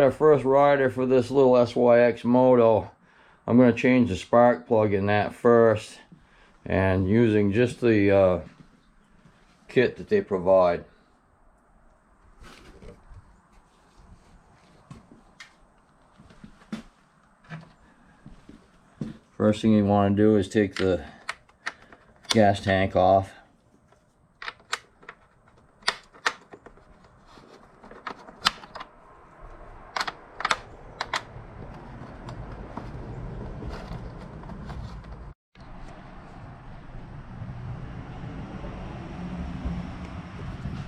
our first rider for this little SYX Moto. I'm going to change the spark plug in that first, and using just the kit that they provide. First thing you want to do is take the gas tank off.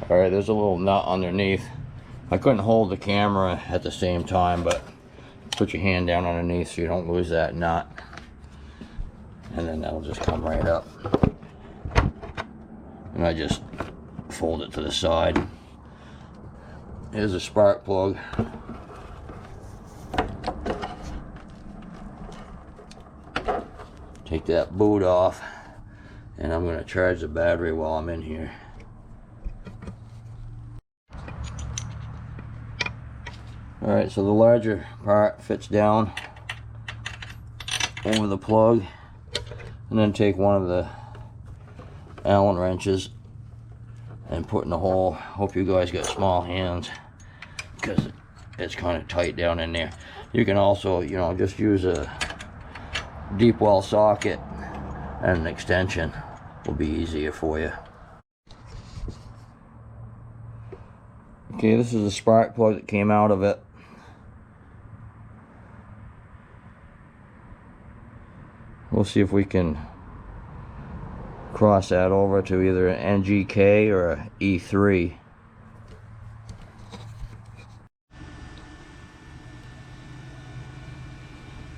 Alright, there's a little nut underneath. I couldn't hold the camera at the same time, but put your hand down underneath so you don't lose that nut. And then that'll just come right up. And I just fold it to the side. Here's a spark plug. Take that boot off, and I'm going to charge the battery while I'm in here. Alright, so the larger part fits down over the plug, and then take one of the Allen wrenches and put in the hole. Hope you guys got small hands, because it's kind of tight down in there. You can also, you know, just use a deep well socket and an extension. Will be easier for you. Okay, this is the spark plug that came out of it. We'll see if we can cross that over to either an NGK or a E3.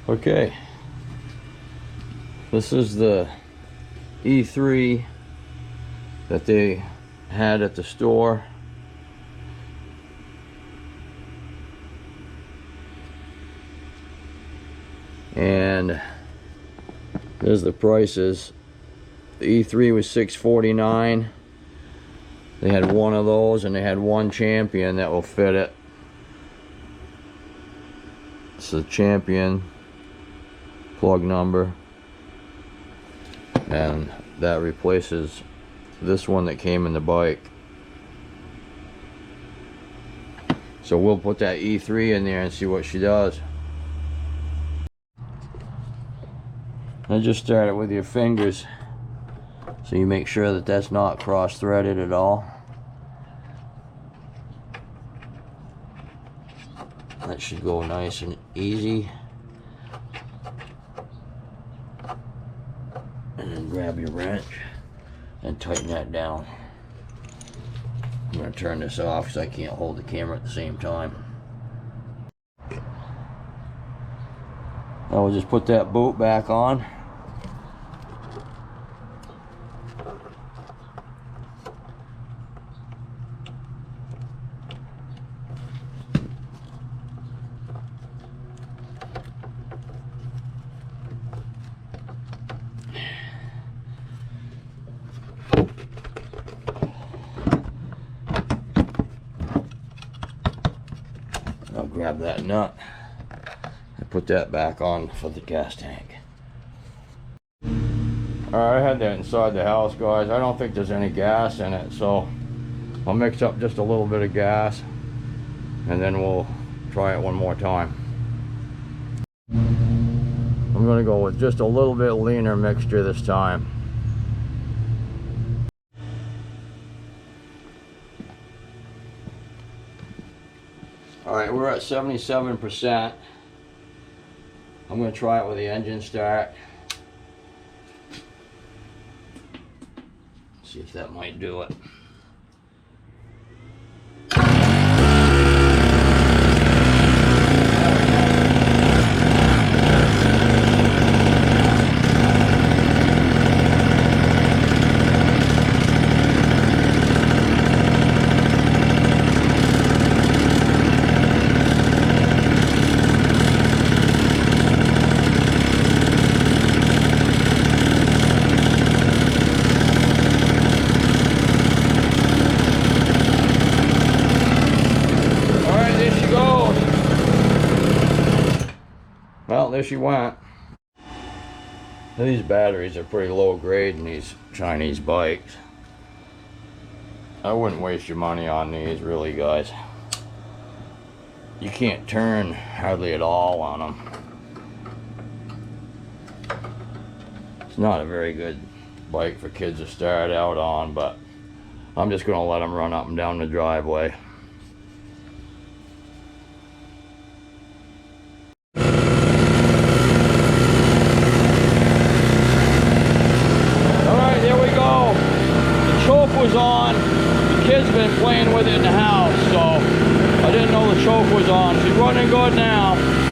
Okay, this is the E3 that they had at the store. And there's the prices. The E3 was $649. They had one of those, and they had one Champion that will fit it. It's the Champion plug number, and that replaces this one that came in the bike. So we'll put that E3 in there and see what she does. And just start it with your fingers, so you make sure that that's not cross-threaded at all. That should go nice and easy. And then grab your wrench and tighten that down. I'm going to turn this off because I can't hold the camera at the same time. Now we'll just put that boot back on. I'll grab that nut and put that back on for the gas tank. Alright, I had that inside the house, guys. I don't think there's any gas in it, so I'll mix up just a little bit of gas and then we'll try it one more time. I'm going to go with just a little bit leaner mixture this time. Alright, we're at 77%. I'm going to try it with the engine start. See if that might do it. there she went. These batteries are pretty low grade in these Chinese bikes. I wouldn't waste your money on these, really, guys. You can't turn hardly at all on them. It's not a very good bike for kids to start out on, but I'm just going to let them run up and down the driveway.